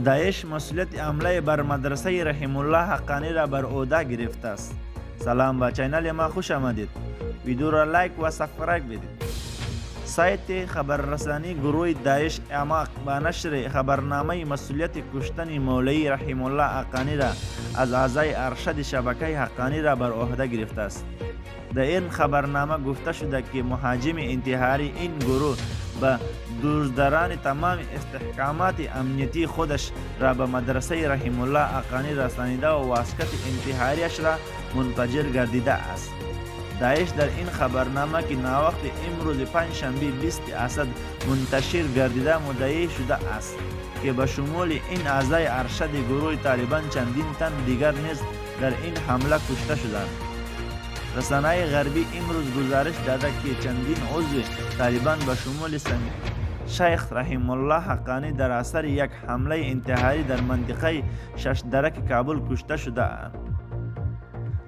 داعش مسئولیت حمله بر مدرسه رحیم الله حقانی را بر عهده گرفته است. سلام، به چینل ما خوش آمدید. ویدیو را لایک و سابسکرایب بدید. سایت خبررسانی گروه داعش اعماق با نشر خبرنامه مسئولیت کشتن مولوی رحیم الله حقانی را از اعضای ارشد شبکه حقانی را بر عهده گرفته است. در این خبرنامه گفته شده که مهاجم انتحاری این گروه به دزدران تمام استحکامات امنیتی خودش را به مدرسه رحیم الله حقانی رسانیده و واسکت انتحاریش را منفجر گردیده است. داعش در این خبرنامه که ناوقت امروز پنجشنبه 20 اسد منتشر گردیده مدعی شده است که به شمول این اعضای ارشد گروه طالبان چندین تن دیگر نیز در این حمله کشته شدند. رسانه‌های غربی امروز گزارش داده که چندین عضو طالبان به شمول شیخ رحیم الله حقانی در اثر یک حمله انتحاری در منطقه ششدرک کابل کشته شده‌اند.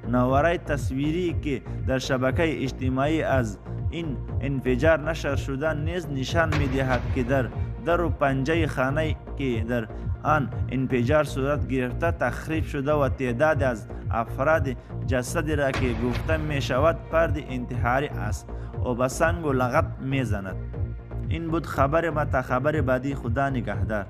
نوارای تصویری که در شبکه اجتماعی از این انفجار نشر شده نیز نشان می‌دهد که در و پنجه خانه که در آن انفجار صورت گرفته تخریب شده و تعداد از افراد جسدی را که گفته می شود فرد انتحاری است و به سنگ و لغت می زند. این بود خبر ما، تا خبر بعدی. خدا نگهدار.